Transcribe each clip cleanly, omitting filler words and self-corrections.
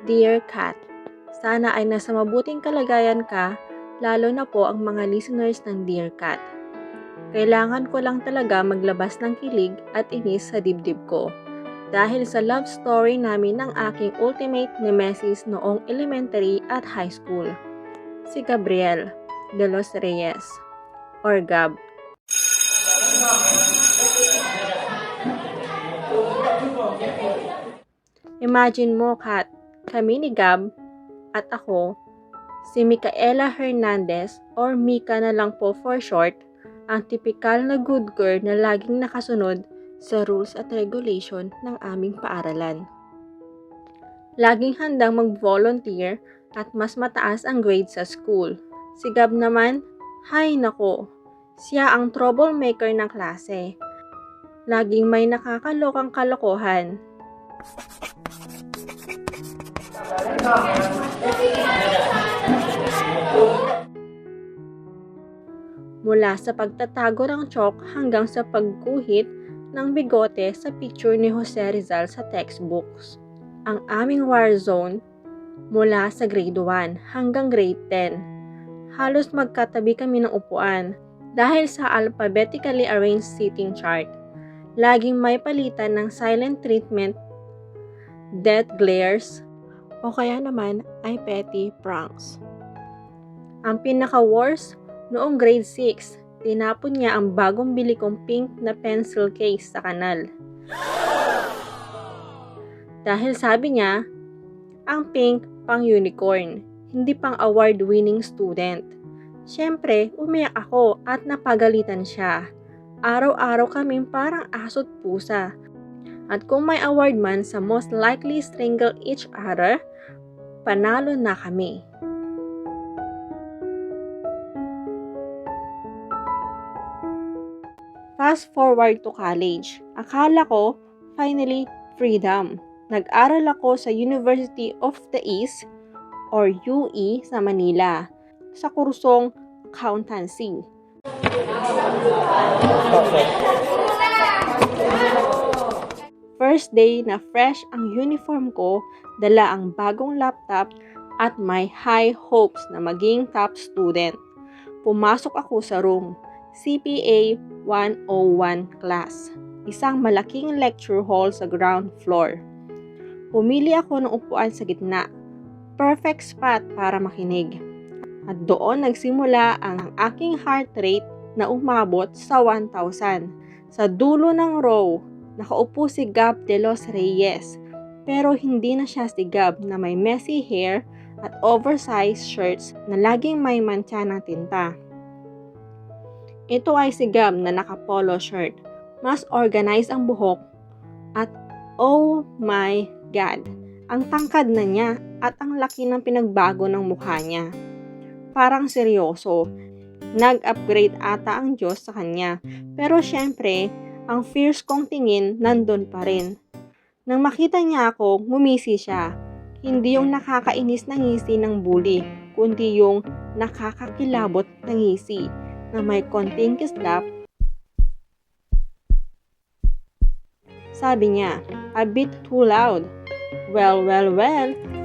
Dear Kat, sana ay nasa mabuting kalagayan ka, lalo na po ang mga listeners ng Dear Kat. Kailangan ko lang talaga maglabas ng kilig at inis sa dibdib ko. Dahil sa love story namin ng aking ultimate nemesis noong elementary at high school. Si Gabriel de los Reyes, or Gab. Imagine mo, Kat, kami ni Gab at ako, si Micaela Hernandez or Mika na lang po for short, ang tipikal na good girl na laging nakasunod sa rules at regulation ng aming paaralan. Laging handang mag-volunteer at mas mataas ang grade sa school. Si Gab naman, hay nako, siya ang troublemaker ng klase. Laging may nakakalokang kalokohan. Mula sa pagtatago ng chalk hanggang sa pagguhit ng bigote sa picture ni Jose Rizal sa textbooks. Ang aming war zone mula sa grade 1 hanggang grade 10. Halos magkatabi kami ng upuan dahil sa alphabetically arranged seating chart. Laging may palitan ng silent treatment, death glares, o kaya naman ay petty pranks. Ang pinaka-worst, noong grade 6, tinapon niya ang bagong bili kong pink na pencil case sa kanal. Dahil sabi niya, ang pink pang unicorn, hindi pang award-winning student. Siyempre, umiyak ako at napagalitan siya. Araw-araw kaming parang aso't pusa. At kung may award man sa most likely strangle each other, panalo na kami. Fast forward to college. Akala ko, finally, freedom. Nag-aral ako sa University of the East or UE sa Manila sa kursong accountancy. First day na fresh ang uniform ko, dala ang bagong laptop at may high hopes na maging top student. Pumasok ako sa room, CPA 101 class, isang malaking lecture hall sa ground floor. Pumili ako ng upuan sa gitna, perfect spot para makinig. At doon nagsimula ang aking heart rate na umabot sa 1,000. Sa dulo ng row, nakaupo si Gab de los Reyes, pero hindi na siya si Gab na may messy hair at oversized shirts na laging may mantsa ng tinta. Ito ay si Gab na naka-polo shirt, mas organized ang buhok, at oh my God, ang tangkad na niya at ang laki ng pinagbago ng mukha niya. Parang seryoso, nag-upgrade ata ang Diyos sa kanya, pero syempre, ang fierce kong tingin nandun pa rin. Nang makita niya ako, ngumisi siya. Hindi yung nakakainis na ngisi ng bully, kundi yung nakakakilabot na ngisi na may konting kislap. Sabi niya, a bit too loud. Well,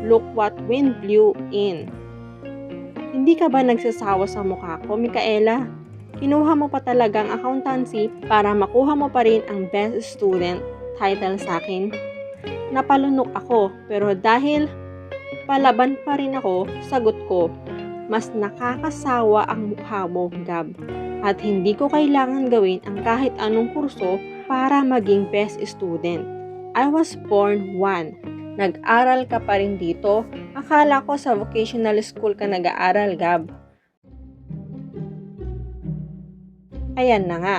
look what wind blew in. Hindi ka ba nagsasawa sa mukha ko, Micaela? Kinuha mo pa talagang accountancy para makuha mo pa rin ang best student title sa akin. Napalunok ako, pero dahil palaban pa rin ako, sagot ko, mas nakakasawa ang mukha mo, Gab. At hindi ko kailangan gawin ang kahit anong kurso para maging best student. I was born one. Nag-aral ka pa rin dito? Akala ko sa vocational school ka nag-aaral, Gab. Ayan na nga,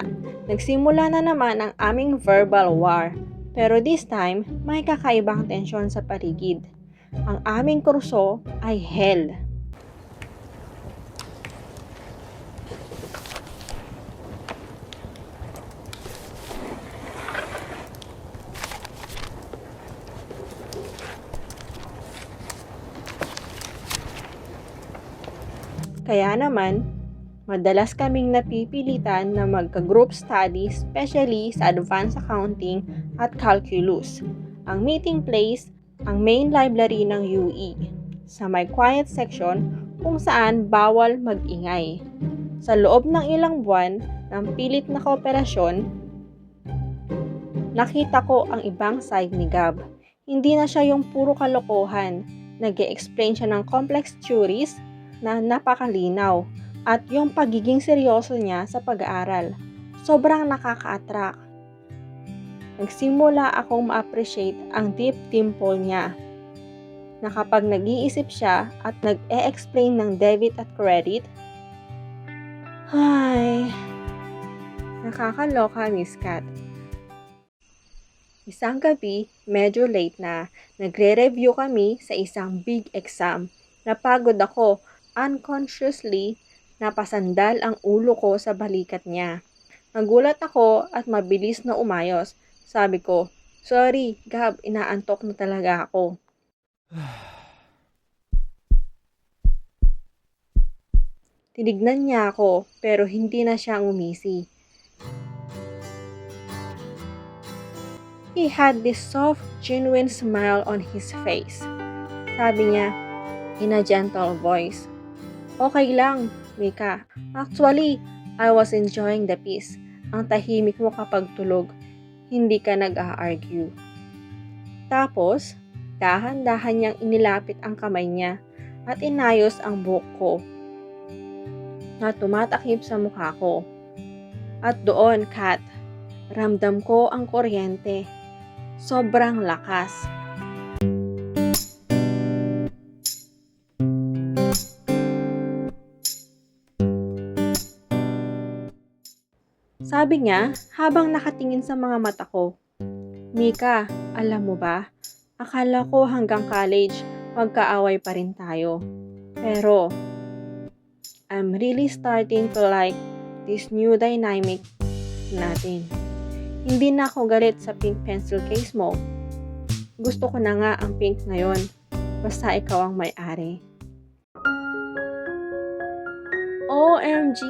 nagsimula na naman ang aming verbal war. Pero this time, may kakaibang tensyon sa paligid. Ang aming kurso ay hell. Kaya naman, madalas kaming napipilitan na magka-group study, especially sa advanced accounting at calculus. Ang meeting place ang main library ng UE sa may quiet section kung saan bawal mag-ingay. Sa loob ng ilang buwan ng pilit na kooperasyon, nakita ko ang ibang side ni Gab. Hindi na siya yung puro kalokohan. Nag-e-explain siya ng complex theories na napakalinaw at yung pagiging seryoso niya sa pag-aaral. Sobrang nakaka-attract. Nagsimula akong ma-appreciate ang deep dimple niya na kapag nag-iisip siya at nag-e-explain ng debit at credit, ay, nakakaloka, Miss Kat. Isang gabi, medyo late na, nagre-review kami sa isang big exam. Napagod ako, unconsciously, napasandal ang ulo ko sa balikat niya. Nagulat ako at mabilis na umayos. Sabi ko, sorry, Gab, inaantok na talaga ako. Tinignan niya ako, pero hindi na siya umisi. He had this soft, genuine smile on his face. Sabi niya, in a gentle voice, okay lang, Mika. Actually, I was enjoying the peace. Ang tahimik mo kapag tulog, hindi ka nag-a-argue. Tapos, dahan-dahan niyang inilapit ang kamay niya at inayos ang buhok ko na tumatakip sa mukha ko. At doon, Kat, ramdam ko ang kuryente. Sobrang lakas. Sabi niya habang nakatingin sa mga mata ko, Mika, alam mo ba, akala ko hanggang college magkaaway pa rin tayo. Pero, I'm really starting to like this new dynamic natin. Hindi na ako galit sa pink pencil case mo. Gusto ko na nga ang pink ngayon. Basta ikaw ang may-ari. OMG!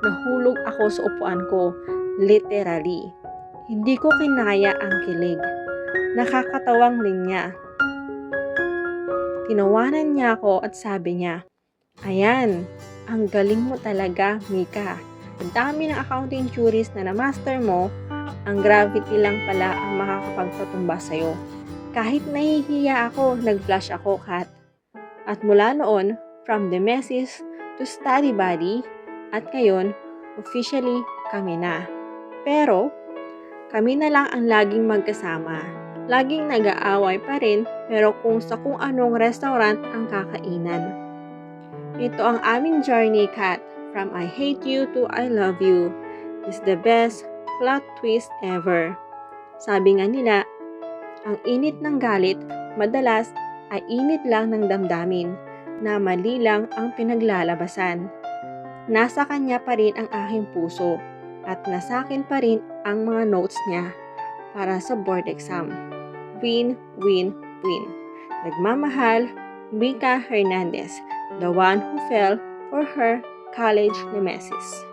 Nahulog ako sa upuan ko. Literally. Hindi ko kinaya ang kilig. Nakakatawang linya. Tinawanan niya ako at sabi niya, ayan, ang galing mo talaga, Mika. Ang dami ng accounting theories na na-master mo, ang gravity lang pala ang makakapagpatumba sa'yo. Kahit nahihiya ako, nag-blush ako, Kat. At mula noon, from the messes to study buddy, at ngayon, officially kami na. Pero, kami na lang ang laging magkasama. Laging nag-aaway pa rin, pero kung sa kung anong restaurant ang kakainan. Ito ang aming journey, Kat. From I hate you to I love you. Is the best plot twist ever. Sabi nga nila, ang init ng galit, madalas ay init lang ng damdamin na mali lang ang pinaglalabasan. Nasa kanya pa rin ang aking puso at nasakin pa rin ang mga notes niya para sa board exam. Win, win, win. Nagmamahal, Mika Hernandez, the one who fell for her college nemesis.